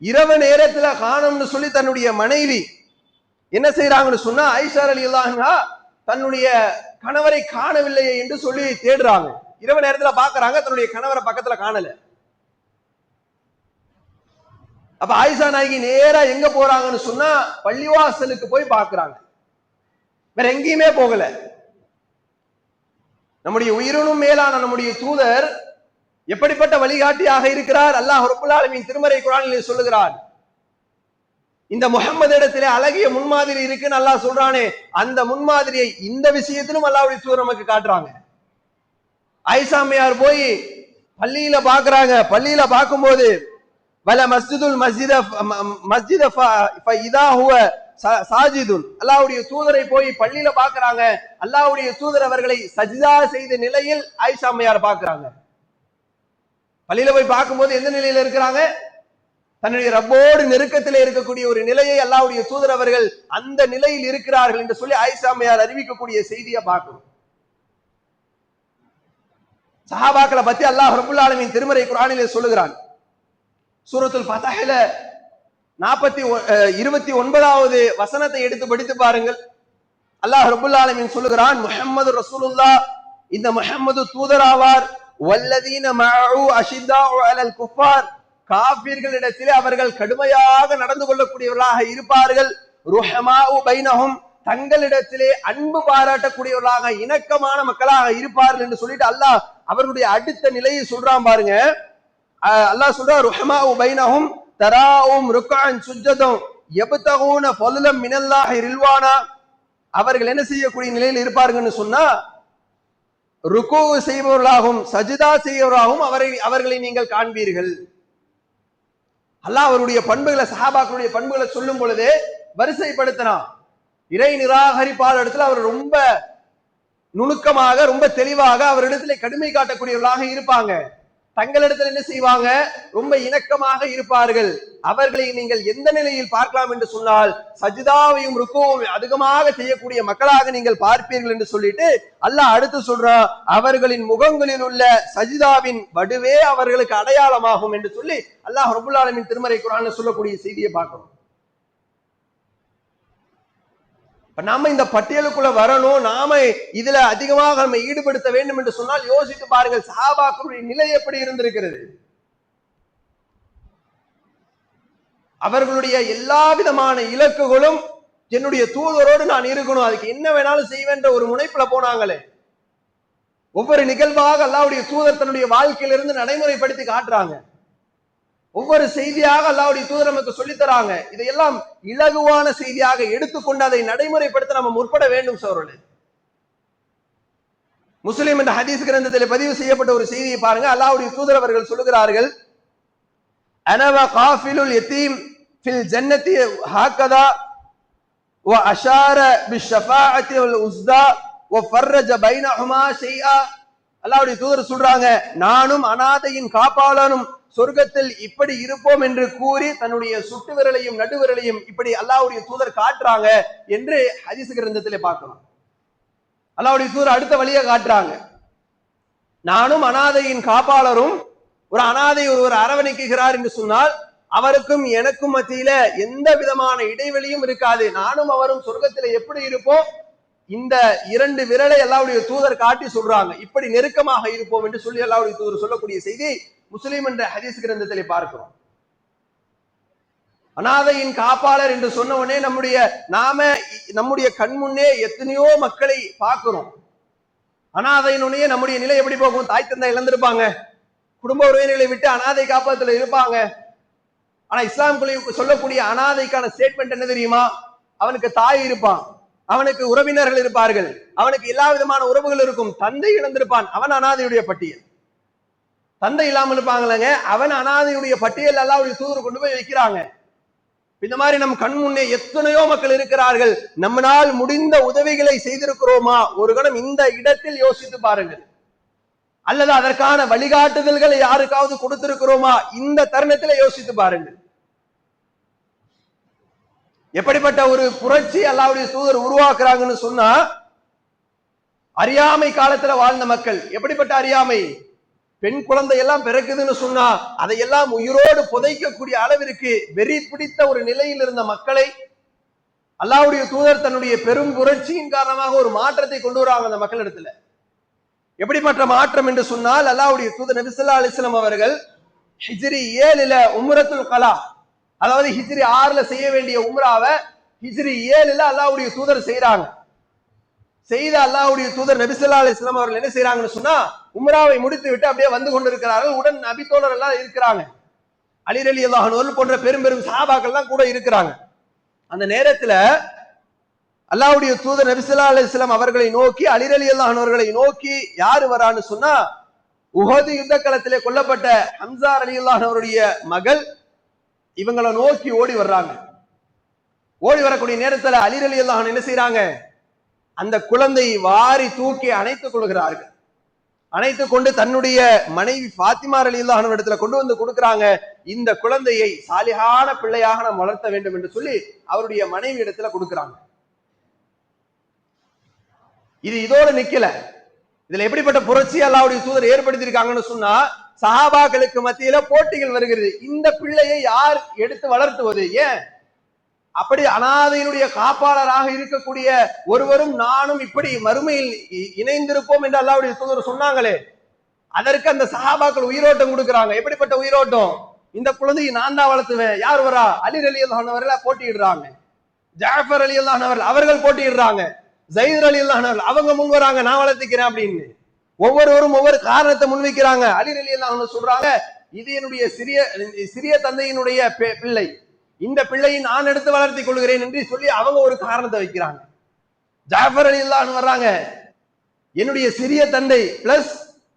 இரவு நேரத்துல காணும்னு சொல்லி தன்னுடைய மனைவி என்ன செய்யறாங்கன்னு சொன்னா, ஆயிஷா ரலியல்லாஹு அன்ஹா தன்னுடைய கணவரை காணவில்லையே என்று சொல்லி தேடுறாங்க. இரவு நேரத்துல பாக்குறாங்க, தன்னுடைய கணவரை பக்கத்துல காணல. அப்ப ஆயிஷா நாயகி நேரா எங்க போறாங்கன்னு சொன்னா பள்ளிவாசலுக்கு போய் பாக்குறாங்க, வேற எங்கேயுமே போகல. நம்முடைய உயிரினும் மேலான நம்முடைய தூதர் எப்படிப்பட்ட வழிகாட்டியாக இருக்கிறார்? அல்லாஹ் ரப்புல் ஆலமீன் திருமறை குர்ஆனிலே சொல்லுகிறார், இந்த முஹம்மது இடத்திலே அழகிய முன்மாதிரி இருக்குன்னு அல்லாஹ் சொல்றானே, அந்த முன்மாதிரியை இந்த விஷயத்திலும் அல்லாஹ்வுடைய தூதர் நமக்கு காட்டுறாங்க. ஆயிஷா அம்மையார் போய் பள்ளியில பாக்குறாங்க. பள்ளியில பார்க்கும்போது வல மஸ்ஜிதுல் மஸ்ஜித ஃபஇதா ஹுவ சாஜிதுன், அல்லாஹ்வுடைய தூதரை போய் பள்ளியில பாக்குறாங்க. அல்லாஹ்வுடைய தூதர் அவர்களை சஜிதா செய்த நிலையில் ஆயிஷா அம்மையார் பாக்குறாங்க. பள்ளியில போய் பார்க்கும்போது எந்த நிலையில இருக்கிறாங்க? தன்னுடைய ரப்போடு நெருக்கத்திலே இருக்கக்கூடிய ஒரு நிலையை அல்லாஹ்வுடைய தூதர் அவர்கள் அந்த நிலையில் இருக்கிறார்கள் என்று சொல்லி ஆயிஷா அம்மையார் அறிவிக்கக்கூடிய செய்தியை பார்க்கணும். சஹாபாக்களை பத்தி அல்லாஹ் ரப்புல் ஆலமீன் திருமறை குர்ஆனிலே சொல்லுகிறான். சூரத்துல் ஃபத்ஹ்ல 29வது வசனத்தை எடுத்து படித்து பாருங்கள். அல்லாஹ் ரப்புல் ஆலமீன் சொல்லுகிறான், முஹம்மது ரசூலுல்லாஹ், இந்த முஹம்மது தூதராவார். வல்லதீன மஅஹு அஷித்தாஉ அலல் குஃபார், காஃபிர்களிடத்திலே அவர்கள் கடுமையாக நடந்து கொள்ளக்கூடியவர்களாக இருப்பார்கள். ருஹமாஉ பைனஹும், தங்களிடத்திலே அன்பு பாராட்டக்கூடியவர்களாக இணக்கமான மக்களாக இருப்பார்கள் என்று சொல்லிட்டு அல்லாஹ் அவர்களுடைய அடுத்த நிலையை சொல்றான் பாருங்க. அல்லாஹ் சொல்றார், ருஹமாஉ பைனஹும் தராஉம் ருக்அன் சுஜ்ஜதும் யப்தகூன ஃபضலம் மினல்லாஹி ரில்வானா, அவர்கள் என்ன செய்யக்கூடிய நிலையில் இருப்பார்கள்னு சொன்னா ருக்கு செய்பவர்களாகவும் சஜிதா செய்பவர்களாகவும் அவர்களை நீங்கள் காண்பீர்கள். அல்லாஹ் அவருடைய பண்புகளை, சஹாபாக்களுடைய பண்புகளை சொல்லும் பொழுதே வரிசைப்படுத்தினான். இறை நிராகரிப்பாளர் இடத்துல அவர் ரொம்ப நுணுக்கமாக, ரொம்ப தெளிவாக அவரிடத்துல கடுமை காட்டக்கூடியவர்களாக இருப்பாங்க. தங்களிடத்தில் என்ன செய்வாங்க? ரொம்ப இணக்கமாக இருப்பார்கள். அவர்களை நீங்கள் எந்த நிலையில் பார்க்கலாம் என்று சொன்னால் சஜிதாவையும் ருக்குவையும் அதிகமாக செய்யக்கூடிய மக்களாக நீங்கள் பார்ப்பீர்கள் என்று சொல்லிட்டு அல்லாஹ் அடுத்து சொல்றான், அவர்களின் முகங்களில் உள்ள சஜிதாவின் வடுவே அவர்களுக்கு அடையாளமாகும் என்று சொல்லி அல்லாஹ் ரப்புல் ஆலமீன் திருமறை குர்ஆன்ல சொல்லக்கூடிய செய்தியை பார்க்கணும். நாம இந்த பட்டியலுக்குள்ள வரணும், நாம இதுல அதிகமாக நம்ம ஈடுபடுத்த வேண்டும் என்று சொன்னால் யோசித்து பாருங்கள், சஹாபாக்களுடைய நிலை எப்படி இருந்திருக்கிறது. அவர்களுடைய எல்லா விதமான இலக்குகளும் என்னுடைய தூதரோடு நான் இருக்கணும், அதுக்கு என்ன வேணாலும் செய்வேன்ற ஒரு முனைப்புல போனாங்களே. ஒவ்வொரு நிகழ்வாக அல்லாஹ்வுடைய தூதர் தன்னுடைய வாழ்க்கையிலிருந்து நடைமுறைப்படுத்தி காட்டுறாங்க. ஒவ்வொரு செய்தியாக அல்லாஹ்வுடைய தூதர் நமக்கு சொல்லித் தராங்க. இதையெல்லாம் இலகுவான செய்தியாக எடுத்துக்கொண்டு அதை நடைமுறைப்படுத்த நம்ம முற்பட வேண்டும் சோழர்களே. முஸ்லிம் என்ற ஹதீஸ் கிரந்தத்தில் பதிவு செய்யப்பட்ட ஒரு செய்தியை பாருங்க. அல்லாஹ்வுடைய தூதர் அவர்கள் சொல்லுகிறார்கள், அனவ காஃபிலுல் யதீம் ஃபில் ஜன்னதி ஹாகதா வ அஷார பிஷ்ஷஃபாஅத்தி வல் உஸ்தா வ ஃபர்ரஜ பைனஹுமா ஷைஆ. அல்லாஹ்வுடைய தூதர் சொல்றாங்க, நானும் அனாதையின் காப்பாளனும் சொர்க்கத்தில் இப்படி இருப்போம் என்று கூறி தன்னுடைய சுட்டு விரலையும் நடுவிரலையும் இப்படி அல்லாஹ்வுடைய தூதர் காட்டுறாங்க என்று ஹதீஸ் கிரந்தத்திலே பார்க்கிறோம். அல்லாஹ்வுடைய தூதர் அடுத்த வழியை காட்டுறாங்க, நானும் அனாதையின் காப்பாளரும், ஒரு அனாதை ஒருவர் அரவணைக்குகிறார் என்று சொன்னால் அவருக்கும் எனக்கும் மத்தியில எந்த விதமான இடைவெளியும் இருக்காது, நானும் அவரும் சொர்க்கத்தில் எப்படி இருப்போம், இந்த இரண்டு விரலை அல்லாஹ்வுடைய தூதர் காட்டி சொல்றாங்க, இப்படி நெருக்கமாக இருப்போம் என்று சொல்லி அல்லாஹ்வுடைய தூதர் சொல்லக்கூடிய செய்தி முஸ்லிம் என்ற ஹதீஸ் கிரந்தத்திலே பார்க்கிறோம். அனாதையின் காப்பாளர் என்று சொன்ன உடனே நம்முடைய கண் முன்னே எத்தனையோ மக்களை பார்க்கிறோம். அனாதையினுடைய நம்முடைய நிலை எப்படி போகும்? தாய் தந்தை இழந்திருப்பாங்க, குடும்ப உறவினர்களை விட்டு அனாதை காப்பகத்துல இருப்பாங்க. ஆனா இஸ்லாம் சொல்லக்கூடிய அனாதைக்கான ஸ்டேட்மெண்ட் என்ன தெரியுமா? அவனுக்கு தாய் இருப்பான், அவனுக்கு உறவினர்கள் இருப்பார்கள், அவனுக்கு எல்லா விதமான உறவுகள் இருக்கும், தந்தை இழந்திருப்பான், அவன் அனாதையுடைய பட்டியல். தந்தை இல்லாமல் இருப்பாங்களங்க, அவன் அனாதையுடைய பட்டியல் அல்லாஹ்வுடைய தூதர் கொண்டு போய் வைக்கிறாங்க. இந்த மாதிரி நம் கண் முன்னே எத்தனையோ மக்கள் இருக்கிறார்கள். நம்மளால் முடிந்த உதவிகளை செய்திருக்கிறோமா? ஒரு கணம் இந்த இடத்தில் யோசித்து பாருங்கள். அல்லது அதற்கான வழிகாட்டுதல்களை யாருக்காவது கொடுத்திருக்கிறோமா? இந்த தருணத்தில் யோசித்து பாருங்கள். எப்படிப்பட்ட ஒரு புரட்சி அல்லாஹ்வுடைய தூதர் உருவாக்குறாங்கன்னு சொன்னா, அறியாமை காலத்துல வாழ்ந்த மக்கள், எப்படிப்பட்ட அறியாமை, பெண் குழந்தை எல்லாம் பிறக்குதுன்னு சொன்னா அதையெல்லாம் உயிரோடு புதைக்கக்கூடிய அளவிற்கு வெறி பிடித்த ஒரு நிலையில் இருந்த மக்களை அல்லாஹ்வுடைய தூதர் தன்னுடைய பெரும் புரட்சியின் காரணமாக ஒரு மாற்றத்தை கொண்டு வராங்க அந்த மக்களிடத்துல. எப்படிப்பட்ட மாற்றம் என்று சொன்னால், அல்லாஹ்வுடைய தூதர் நபி ஸல்லல்லாஹு அலைஹி வஸல்லம் அவர்கள் ஹிஜ்ரி 7ல உம்ரத்துல் கலா, அதாவது ஹிஜ்ரி 6ல செய்ய வேண்டிய உம்ராவை ஹிஜ்ரி 7ல அல்லாஹ்வுடைய தூதர் செய்யறாங்க. செய்த அல்லாஹ்வுடைய தூதர் நபி ஸல்லல்லாஹு அலைஹி வஸல்லம் அவர்கள் என்ன செய்யறாங்கன்னு சொன்னா, உம்ராவை முடித்து விட்டு அப்படியே வந்து கொண்டிருக்கிறார்கள். உடன் நபி தோழர் எல்லாம் இருக்கிறாங்க, அலி ரலியல்லாஹு அன்ஹு போன்ற பெரும் பெரும் சஹாபாக்கள் எல்லாம் கூட இருக்கிறாங்க. அந்த நேரத்துல அல்லாஹ்வுடைய தூதர் நபி ஸல்லல்லாஹு அலைஹி வஸல்லம் அவர்களை நோக்கி, அலி ரலியல்லாஹு அன்ஹு அவர்களை நோக்கி யாரு வரான்னு சொன்னா, உஹது யுத்த களத்திலே கொல்லப்பட்ட ஹம்ஸா ரலியல்லாஹு அவருடைய மகள் இவங்களை நோக்கி ஓடி வர்றாங்க. ஓடி வரக்கூடிய நேரத்துல அலி ரலியல்லாஹு அன்ஹு என்ன செய்யறாங்க, அந்த குழந்தையை வாரி தூக்கி அணைத்துக் கொள்கிறார்கள். அணைத்துக் கொண்டு தன்னுடைய மனைவி ஃபாத்திமா ரலியல்லாஹு அன்ஹா இடத்துல கொண்டு வந்து கொடுக்கிறாங்க. இந்த குழந்தையை சாலிஹான பிள்ளையாக நாம் வளர்த்த வேண்டும் என்று சொல்லி அவருடைய மனைவி இடத்துல கொடுக்கிறாங்க. இது இதோடு நிக்கல, இதுல எப்படிப்பட்ட புரட்சி அல்லாஹ்வுடைய தூதர் ஏற்படுத்தியிருக்காங்கன்னு சொன்னா, சஹாபாக்களுக்கு மத்தியில போட்டிகள் வருகிறது. இந்த பிள்ளையை யார் எடுத்து வளர்த்துவது? ஏன் அப்படி அனாதையினுடைய காப்பாளராக இருக்கக்கூடிய ஒருவரும் நானும் இப்படி மறுமையில் இணைந்திருப்போம் என்று அல்லாஹ்வுடைய தூதர் சொன்னாங்களே, அதற்கு அந்த சஹாபாக்கள் உயிரோட்டம் கொடுக்கிறாங்க. எப்படிப்பட்ட உயிரோட்டம்? இந்த குழந்தையை நான் தான் வளர்த்துவேன். யார் வரா? அலி ரலியல்லாஹு அன்ஹு அவர்கள் போட்டியிடுறாங்க, ஜாஃபர் ரலியல்லாஹு அன்ஹு அவர்கள் போட்டியிடுறாங்க, ஸைத் ரலியல்லாஹு அன்ஹு அவங்க முன் வராங்க, நான் வளர்த்திக்கிறேன் அப்படின்னு. ஒவ்வொருவரும் ஒவ்வொரு காரணத்தை முன்வைக்கிறாங்க. அலி ரலியல்லாஹு அன்ஹு சொல்றாங்க, இது என்னுடைய சிறிய தந்தையினுடைய பிள்ளை, இந்த பிள்ளையை நான் எடுத்து வளர்த்தி கொள்கிறேன் என்று சொல்லி அவங்க ஒரு காரணத்தை வைக்கிறாங்க. ஜாஃபர் ரலியல்லாஹு அன்ஹு வர்றாங்க, என்னுடைய சிறிய தந்தை பிளஸ்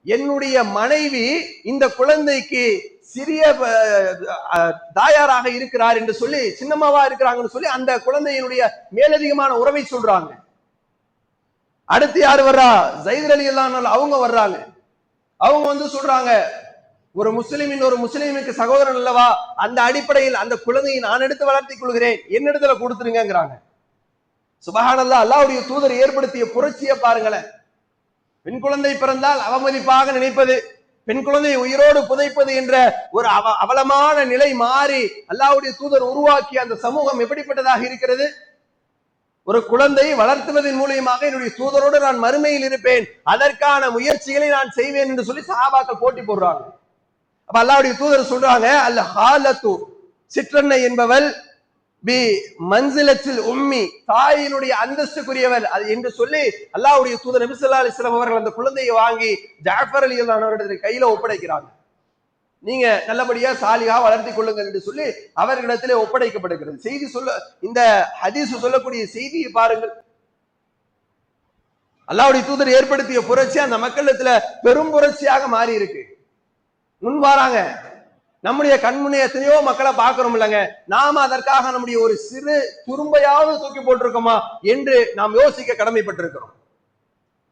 என்னுடைய மனைவி இந்த குழந்தைக்கு சிறிய தாயாராக இருக்கிறார் என்று சொல்லி, சின்னம்மாவா இருக்கிறாங்கன்னு சொல்லி அந்த குழந்தையினுடைய மேலதிகமான உறவை சொல்றாங்க. அடுத்து யாரு வர்றா? ஸைத் ரலியல்லாஹு அன்ஹு அவங்க வர்றாங்க. அவங்க வந்து சொல்றாங்க, ஒரு முஸ்லிமின் ஒரு முஸ்லிமுக்கு சகோதரன் அல்லவா, அந்த அடிப்படையில் அந்த குழந்தையை நான் எடுத்து வளர்த்திக் கொள்கிறேன், என்னிடத்துல கொடுத்துருங்கிறாங்க. சுபஹானல்லாஹ், அல்லாஹ்வுடைய தூதர் ஏற்படுத்திய புரட்சியை பாருங்களேன். பெண் குழந்தை பிறந்தால் அவமதிப்பாக நினைப்பது, பெண் குழந்தையை உயிரோடு புதைப்பது என்ற ஒரு அவலமான நிலை மாறி அல்லாஹ்வுடைய தூதர் உருவாக்கிய அந்த சமூகம் எப்படிப்பட்டதாக இருக்கிறது? ஒரு குழந்தை வளர்த்துவதன் மூலியமாக என்னுடைய தூதரோடு நான் மறுமையில் இருப்பேன், அதற்கான முயற்சிகளை நான் செய்வேன் என்று சொல்லி சஹாபாக்கள் போட்டி போடுறாங்க. அப்ப அல்லாஹ்வுடைய தூதர் சொல்றாங்க, அல்ல ஹாலத்து சிற்றன்னை என்பவள் பி மன்சிலத்தில் உம்மி, தாயினுடைய அந்தஸ்துக்குரியவர் அது என்று சொல்லி அல்லாஹ்வுடைய தூதர் நபி ஸல்லல்லாஹு அலைஹி வஸல்லம் அவர்கள் அந்த குழந்தையை வாங்கி ஜாஃபர் ரலியல்லாஹு அன்ஹு அவருடைய கையில ஒப்படைக்கிறாங்க. நீங்க நல்லபடியா சாலியா வளர்த்தி கொள்ளுங்கள் என்று சொல்லி அவர்களிடத்திலே ஒப்படைக்கப்படுகிறது. செய்தி சொல்ல இந்த ஹதீஸ் சொல்லக்கூடிய செய்தியை பாருங்கள். அல்லாஹ்வுடைய தூதர் ஏற்படுத்திய புரட்சி அந்த மக்களிடத்துல பெரும் புரட்சியாக மாறி இருக்கு. முன் வராங்க, நம்முடைய கண்முன்னே எத்தனையோ மக்களை பார்க்கிறோம் இல்லைங்க, நாம அதற்காக நம்முடைய ஒரு சிறு துரும்பையாவது தூக்கி போட்டிருக்கோமா என்று நாம் யோசிக்க கடமைப்பட்டிருக்கிறோம்.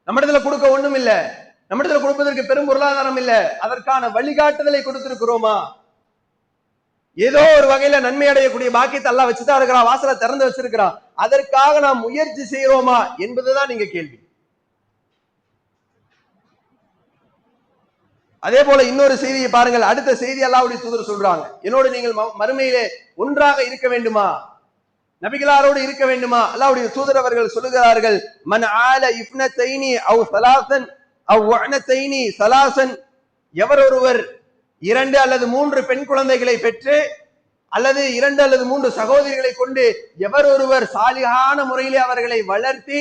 நம்மிடத்துல கொடுக்க ஒண்ணும் இல்லை, நம்மிடத்துல கொடுப்பதற்கு பெரும் பொருளாதாரம் இல்ல, அதற்கான வழிகாட்டுதலை கொடுத்திருக்கிறோமா? ஏதோ ஒரு வகையில நன்மை அடையக்கூடிய பாக்கியத்தை அல்லாஹ் வச்சுதான் இருக்கிறான், வாசலை திறந்து வச்சிருக்கிறான், அதற்காக நாம் முயற்சி செய்யறோமா என்பதுதான் நீங்க கேள்வி. அதே போல இன்னொரு செய்தியை பாருங்கள். அடுத்த செய்தி அல்லாஹ்வுடைய தூதர் சொல்றாங்க, என்னோடு நீங்கள் மறுமையிலே ஒன்றாக இருக்க வேண்டுமா, நபிகளாரோடு இருக்க வேண்டுமா? அல்லாஹ்வுடைய தூதர் அவர்கள் சொல்லுகிறார்கள், மன் ஆல இஃப்னத்தைனி அவ் ஸலாசன் அவ் வஅனத்தைனி ஸலாசன், எவர் ஒருவர் 2 அல்லது 3 பெண் குழந்தைகளை பெற்று அல்லது 2 அல்லது 3 சகோதரிகளை கொண்டு எவர் ஒருவர் சாலிகான முறையிலே அவர்களை வளர்த்தி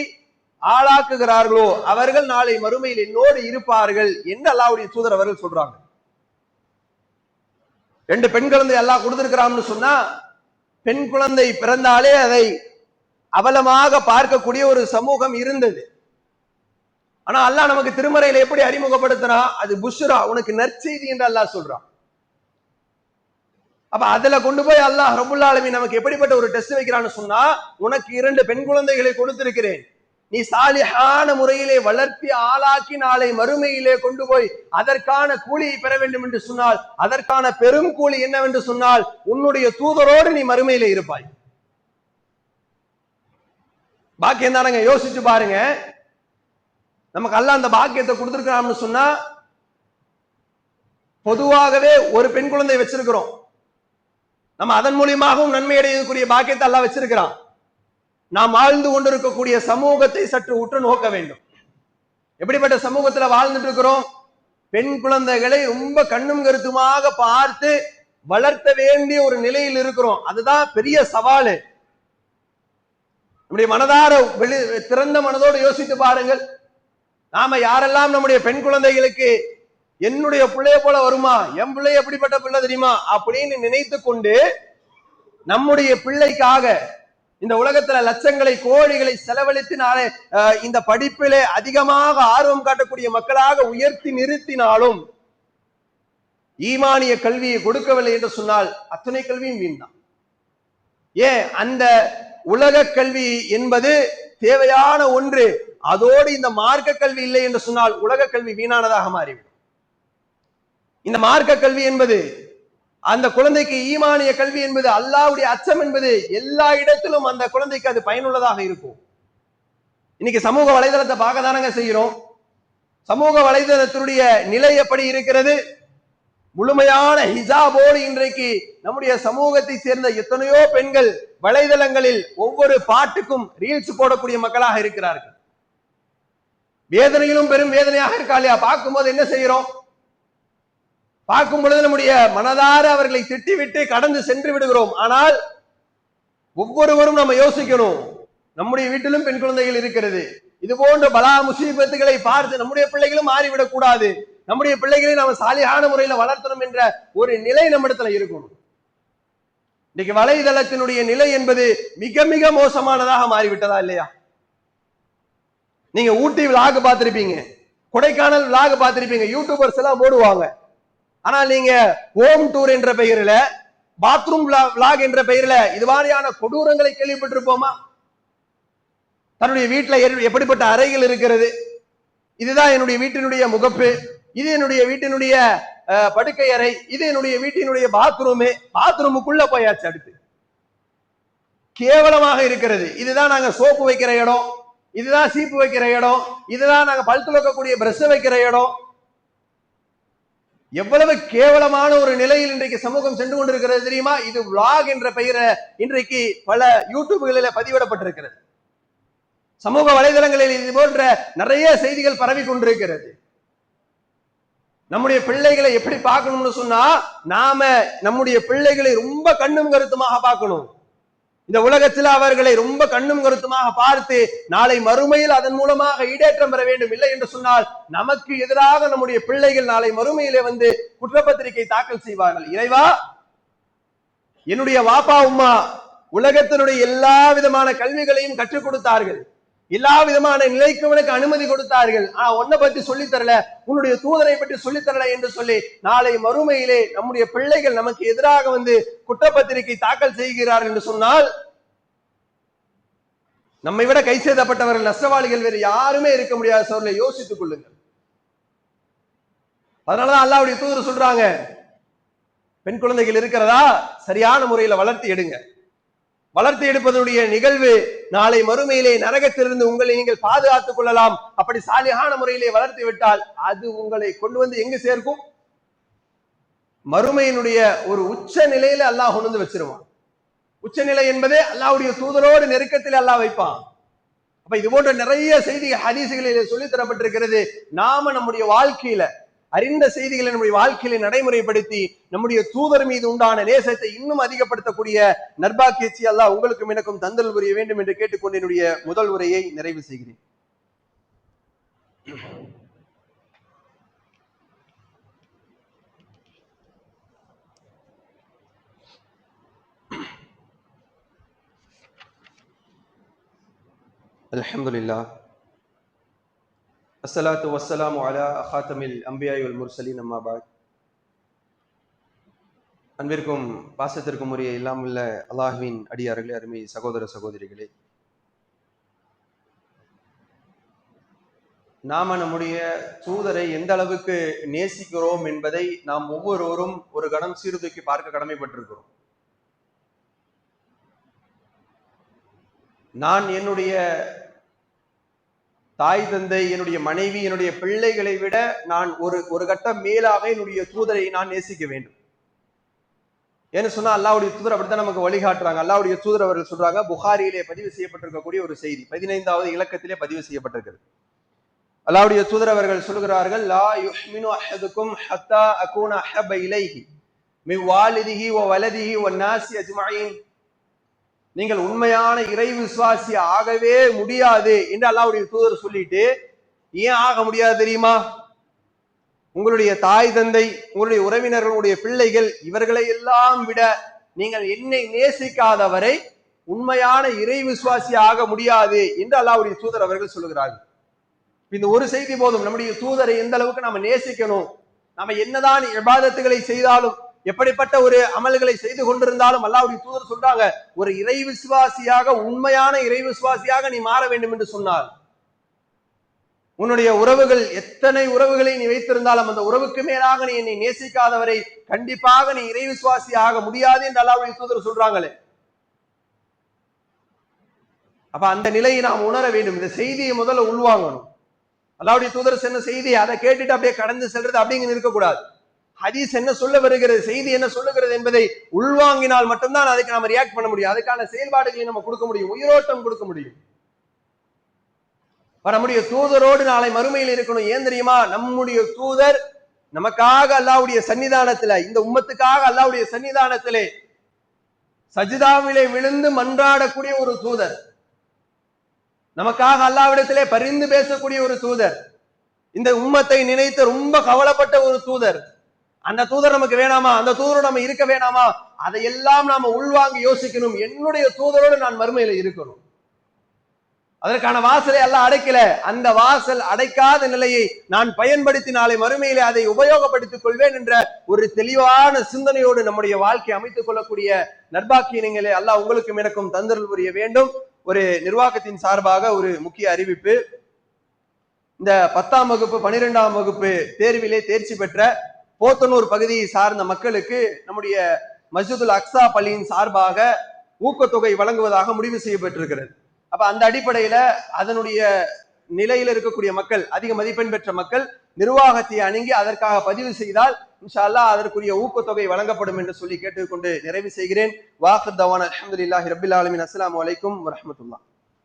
ஆளாக்குகிறார்களோ அவர்கள் நாளை மறுமையில் என்னோடு இருப்பார்கள் என்று அல்லாஹ்வுடைய தூதர் அவர்கள் சொல்றாங்க. 2 பெண் குழந்தை அல்லாஹ் கொடுத்திருக்கிறான்னு சொன்னா, பெண் குழந்தை பிறந்தாலே அதை அவலமாக பார்க்கக்கூடிய ஒரு சமூகம் இருந்தது. ஆனா அல்லாஹ் நமக்கு திருமறையில எப்படி அறிமுகப்படுத்தினா, அது புஷ்ரா, உனக்கு நற்செய்தி என்று அல்லாஹ் சொல்றான். அப்ப அதுல கொண்டு போய் அல்லாஹ் ரப்புல் ஆலமீன் நமக்கு எப்படிப்பட்ட ஒரு டெஸ்ட் வைக்கிறான்னு சொன்னா, உனக்கு 2 பெண் குழந்தைகளை கொடுத்திருக்கிறேன், நீ சாலிஹான முறையிலே வளர்த்தி ஆளாக்கி நாளை மறுமையிலே கொண்டு போய் அதற்கான கூலியை பெற வேண்டும் என்று சொன்னால், அதற்கான பெரும் கூலி என்னவென்று சொன்னால், உன்னுடைய தூதரோடு நீ மறுமையிலே இருப்பாய். பாக்கியம் தானங்க, யோசிச்சு பாருங்க. நமக்கு அல்லாஹ் அந்த பாக்கியத்தை கொடுத்திருக்கிறான்னு சொன்னா, பொதுவாகவே ஒரு பெண் குழந்தை வச்சிருக்கிறோம், நம்ம அதன் மூலியமாகவும் நன்மை அடையக்கூடிய பாக்கியத்தை அல்லாஹ் வச்சிருக்கிறான். நாம் வாழ்ந்து கொண்டிருக்கக்கூடிய சமூகத்தை சற்று உற்று நோக்க வேண்டும். எப்படிப்பட்ட சமூகத்துல வாழ்ந்துட்டு இருக்கிறோம்? பெண் குழந்தைகளை ரொம்ப கண்ணும் கருத்துமாக பார்த்து வளர்த்த வேண்டிய ஒரு நிலையில் இருக்கிறோம். அதுதான் பெரிய சவாலு. நம்முடைய மனதார திறந்த மனதோடு யோசித்து பாருங்கள். நாம யாரெல்லாம் நம்முடைய பெண் குழந்தைகளுக்கு என்னுடைய பிள்ளைய போல வருமா, என் பிள்ளை எப்படிப்பட்ட பிள்ளை தெரியுமா அப்படின்னு நினைத்து கொண்டு நம்முடைய பிள்ளைக்காக இந்த உலகத்துல லட்சங்களை கோடிகளை செலவழித்து நாளே இந்த படிப்பிலே அதிகமாக ஆர்வம் காட்டக்கூடிய மக்களாக உயர்த்தி நிறுத்தினாலும் ஈமானிய கல்வியை கொடுக்கவில்லை என்று சொன்னால் அத்தனை கல்வியும் வீண் தான். ஏன், அந்த உலக கல்வி என்பது தேவையான ஒன்று, அதோடு இந்த மார்க்க கல்வி இல்லை என்று சொன்னால் உலக கல்வி வீணானதாக மாறிவிடும். இந்த மார்க்க கல்வி என்பது, அந்த குழந்தைக்கு ஈமானிய கல்வி என்பது, அல்லாஹ்வுடைய அச்சம் என்பது எல்லா இடத்திலும் அந்த குழந்தைக்கு அது பயனுள்ளதாக இருக்கும். இன்னைக்கு சமூக வலைதளத்தை பார்க்க தானங்க செய்கிறோம். சமூக வலைதளத்தினுடைய நிலை எப்படி இருக்கிறது? முழுமையான ஹிஜாபோடு இன்றைக்கு நம்முடைய சமூகத்தை சேர்ந்த எத்தனையோ பெண்கள் வலைதளங்களில் ஒவ்வொரு பாட்டுக்கும் ரீல்ஸ் போடக்கூடிய மக்களாக இருக்கிறார்கள். வேதனையிலும் பெரும் வேதனையாக இருக்கா இல்லையா? பார்க்கும்போது என்ன செய்கிறோம்? பார்க்கும் பொழுது நம்முடைய மனதார அவர்களை திட்டிவிட்டு கடந்து சென்று விடுகிறோம். ஆனால் ஒவ்வொருவரும் நம்ம யோசிக்கணும், நம்முடைய வீட்டிலும் பெண் குழந்தைகள் இருக்கிறது. இது போன்ற பலா முசீபத்துகளை பார்த்து நம்முடைய பிள்ளைகளும் மாறிவிடக் கூடாது, நம்முடைய பிள்ளைகளை நாம சாலியான முறையில வளர்த்தணும் என்ற ஒரு நிலை நம்மிடத்துல இருக்கணும். இன்னைக்கு வலைதளத்தினுடைய நிலை என்பது மிக மிக மோசமானதாக மாறிவிட்டதா இல்லையா? நீங்க ஊட்டி விளாக் பார்த்திருப்பீங்க, கொடைக்கானல் விளாக் பார்த்திருப்பீங்க, யூடியூபர்ஸ் எல்லாம் போடுவாங்க. ஆனால் நீங்க ஹோம் டூர் என்ற பெயரில, பாத்ரூம் விளாக் என்ற பெயரில இது மாதிரியான கொடூரங்களை கேள்விப்பட்டிருப்போமா? தன்னுடைய வீட்டுல எப்படிப்பட்ட அறைகள் இருக்கிறது, இதுதான் என்னுடைய வீட்டினுடைய முகப்பு, இது என்னுடைய வீட்டினுடைய படுக்கை அறை, இது என்னுடைய வீட்டினுடைய பாத்ரூமுக்குள்ள போயாச்சு. அடுத்து கேவலமாக இருக்கிறது. இதுதான் நாங்க சோப்பு வைக்கிற இடம், இதுதான் சீப்பு வைக்கிற இடம், இதுதான் நாங்க பல் துலக்கக்கூடிய பிரஷ் வைக்கிற இடம். எவ்வளவு கேவலமான ஒரு நிலையில் இன்றைக்கு சமூகம் சென்று கொண்டிருக்கிறது தெரியுமா? இது விளாக் என்ற பெயரை இன்றைக்கு பல யூடியூப்களில் பதிவிடப்பட்டிருக்கிறது. சமூக வலைதளங்களில் இது போன்ற நிறைய செய்திகள் பரவி கொண்டிருக்கிறது. நம்முடைய பிள்ளைகளை எப்படி பார்க்கணும்னு சொன்னா, நாம நம்முடைய பிள்ளைகளை ரொம்ப கண்ணும் கருத்துமாக பார்க்கணும். இந்த உலகத்தில் அவர்களை ரொம்ப கண்ணும் கருத்துமாக பார்த்து நாளை மறுமையில் அதன் மூலமாக ஈடேற்றம் பெற வேண்டும். இல்லை என்று சொன்னால் நமக்கு எதிராக நம்முடைய பிள்ளைகள் நாளை மறுமையிலே வந்து குற்றப்பத்திரிகை தாக்கல் செய்வார்கள். இறைவா, என்னுடைய வாப்பா உம்மா உலகத்தினுடைய எல்லா விதமான கல்விகளையும் கற்றுக் கொடுத்தார்கள், எல்லா விதமான நிலைக்கும் எனக்கு அனுமதி கொடுத்தார்கள், உன்னை பற்றி சொல்லித்தரல, உன்னுடைய தூதரை பற்றி சொல்லித்தரல என்று சொல்லி நாளை மறுமையிலே நம்முடைய பிள்ளைகள் நமக்கு எதிராக வந்து குற்றப்பத்திரிகை தாக்கல் செய்கிறார்கள் என்று சொன்னால், நம்மை விட கை செய்தப்பட்டவர்கள் நஷ்டவாளிகள் வேறு யாருமே இருக்க முடியாத சூழலை யோசித்துக் கொள்ளுங்கள். அதனாலதான் அல்லாஹ்வுடைய தூதர் சொல்றாங்க, பெண் குழந்தைகள் இருக்கிறதா, சரியான முறையில வளர்த்தி எடுங்க. வளர்த்து எடுப்பதனுடைய நிகழ்வு நாளை மறுமையிலே நரகத்திலிருந்து உங்களை நீங்கள் பாதுகாத்துக் கொள்ளலாம். அப்படி சாலியான முறையிலே வளர்த்து விட்டால் அது உங்களை கொண்டு வந்து எங்கு சேர்க்கும்? மறுமையினுடைய ஒரு உச்ச நிலையில அல்லாஹ் கொண்டு வந்து வச்சிருவான். உச்சநிலை என்பதே அல்லாஹ்வுடைய தூதரோடு நெருக்கத்தில் அல்லாஹ் வைப்பான். அப்ப இது போன்ற நிறைய செய்திகள் ஹதீசுகளிலே சொல்லித் தரப்பட்டிருக்கிறது. நாம நம்முடைய வாழ்க்கையில அறிந்த செய்திகளை நம்முடைய வாழ்க்கையில நடைமுறைப்படுத்தி நம்முடைய தூதர் மீது உண்டான நேசத்தை இன்னும் அதிகப்படுத்தக்கூடிய நற்பாக்கியத்தை அல்லாஹ் உங்களுக்கும் எனக்கும் தந்தல் புரிய வேண்டும் என்று கேட்டுக்கொண்டு என்னுடைய முதல் உரையை நிறைவு செய்கிறேன். அல்ஹம்துலில்லாஹ், அஸ்ஸலாத்து வஸ்ஸலாமு அலா ஹாத்தமில் அம்பியாய் வல் முர்சலீன், அம்மா பாத். அன்பிற்கும் பாசத்திற்கும் உரிய எல்லாம் உள்ள அல்லாஹ்வின் அடியார்களே, அருமை சகோதர சகோதரிகளே, நாம நம்முடைய தூதரை எந்த அளவுக்கு நேசிக்கிறோம் என்பதை நாம் ஒவ்வொருவரும் ஒரு கணம் சீர்தூக்கி பார்க்க கடமைப்பட்டிருக்கிறோம். நான் என்னுடைய தாய் தந்தை, என்னுடைய மனைவி, என்னுடைய பிள்ளைகளை விட நான் ஒரு கட்டம் மேலாக என்னுடைய தூதரை நான் நேசிக்க வேண்டும். ஏன்னு சொன்னா அல்லாஹ்வுடைய தூதர் அப்படித்தான் நமக்கு வழிகாட்டுறாங்க. அல்லாஹ்வுடைய தூதர் அவர்கள் சொல்றாங்க, புகாரியிலே பதிவு செய்யப்பட்டிருக்கக்கூடிய ஒரு செய்தி 15வது இலக்கத்திலே பதிவு செய்யப்பட்டிருக்கிறது. அல்லாஹ்வுடைய தூதர் அவர்கள் சொல்கிறார்கள், லா யுஹ்மினு அஹதுக்கும் ஹத்தா அகூன அஹப்ப இலைஹி மின் வாலிதிஹி வ வலதிஹி வ நாஸி அஜ்மஈன். நீங்கள் உண்மையான இறை விசுவாசி ஆகவே முடியாது என்று அல்லாஹ்வுடைய தூதர் சொல்லிட்டு, ஏன் ஆக முடியாது தெரியுமா? உங்களுடைய தாய் தந்தை, உங்களுடைய உறவினர்கள், உங்களுடைய பிள்ளைகள், இவர்களை எல்லாம் விட நீங்கள் என்னை நேசிக்காதவரை உண்மையான இறை விசுவாசி ஆக முடியாது என்று அல்லாஹ்வுடைய தூதர் அவர்கள் சொல்லுகிறார்கள். இந்த ஒரு செய்தி போதும், நம்முடைய தூதரை எந்த அளவுக்கு நாம நேசிக்கணும். நாம என்னதான் இபாதத்துகளை செய்தாலும், எப்படிப்பட்ட ஒரு அமல்களை செய்து கொண்டிருந்தாலும் அல்லாஹ்வுடைய தூதர் சொல்றாங்க, ஒரு இறை விசுவாசியாக, உண்மையான இறை விசுவாசியாக நீ மாற வேண்டும் என்று சொன்னார். உன்னுடைய உறவுகள், எத்தனை உறவுகளை நீ வைத்திருந்தாலும் அந்த உறவுக்கு மேலாக நீ என்னை நேசிக்காதவரை கண்டிப்பாக நீ இறை விசுவாசி ஆக முடியாது என்று அல்லாஹ்வுடைய தூதர் சொல்றாங்களே. அப்ப அந்த நிலையை நாம் உணர வேண்டும். இந்த செய்தியை முதல்ல உள்வாங்கணும். அல்லாஹ்வுடைய தூதர் சொன்ன செய்தி அதை கேட்டுட்டு அப்படியே கடந்து செல்றது அப்படிங்க இருக்கக்கூடாது. ஹதீஸ் என்ன சொல்ல வருகிறது, செய்தி என்ன சொல்லுகிறது என்பதை உள்வாங்கினால் மட்டும்தான் அதுக்கு நம்ம ரியாக்ட் பண்ண முடியும். அதுக்கான செயல்பாடுகளை நம்ம கொடுக்க முடியும், உயிரோட்டம் கொடுக்க முடியும். நம்முடைய தூதரோடு நாளை மறுமையில் இருக்கணும். ஏன் தெரியுமா? நம்முடைய தூதர் நமக்காக அல்லாஹ்வுடைய சன்னிதானத்துல, இந்த உம்மத்துக்காக அல்லாஹ்வுடைய சன்னிதானத்திலே சஜிதாவிலே விழுந்து மன்றாடக்கூடிய ஒரு தூதர், நமக்காக அல்லாஹ்விடத்திலே பரிந்து பேசக்கூடிய ஒரு தூதர், இந்த உம்மத்தை நினைத்து ரொம்ப கவலைப்பட்ட ஒரு தூதர். அந்த தூதர் நமக்கு வேணாமா? அந்த தூதரோடு நம்ம இருக்க வேணாமா? அதையெல்லாம் நாம உள்வாங்கி யோசிக்கணும். என்னுடைய தூதரோடு நான் மறுமையில இருக்கணும். அதற்கான வாசலை அல்லாஹ் அடைக்கல. அந்த வாசல் அடைக்காத நிலையை நான் பயன்படுத்தி நாளை மறுமையிலே அதை உபயோகப்படுத்திக் கொள்வேன் என்ற ஒரு தெளிவான சிந்தனையோடு நம்முடைய வாழ்க்கையை அமைத்துக் கொள்ளக்கூடிய நற்பாக்கியங்களை அல்லாஹ் உங்களுக்கும் எனக்கும் தந்தருள் புரிய வேண்டும். ஒரு நிர்வாகத்தின் சார்பாக ஒரு முக்கிய அறிவிப்பு. இந்த 10ஆம் வகுப்பு 12ஆம் வகுப்பு தேர்விலே தேர்ச்சி பெற்ற போத்தனூர் பகுதியை சார்ந்த மக்களுக்கு நம்முடைய மஸ்ஜிதுல் அக்ஸா பள்ளியின் சார்பாக ஊக்கத்தொகை வழங்குவதாக முடிவு செய்யப்பட்டிருக்கிறது. அப்ப அந்த அடிப்படையில அதனுடைய நிலையில இருக்கக்கூடிய மக்கள், அதிக மதிப்பெண் பெற்ற மக்கள் நிர்வாகத்தை அணுகி அதற்காக பதிவு செய்தால் இன்ஷா அல்லாஹ் அதற்குரிய ஊக்கத்தொகை வழங்கப்படும் என்று சொல்லி கேட்டுக்கொண்டு நிறைவு செய்கிறேன். வாஹிர் தவானா அல்ஹம்துலில்லாஹி ரப்பில் ஆலமீன். அஸ்ஸலாமு அலைக்கும் வரஹ்மத்துல்லாஹ்.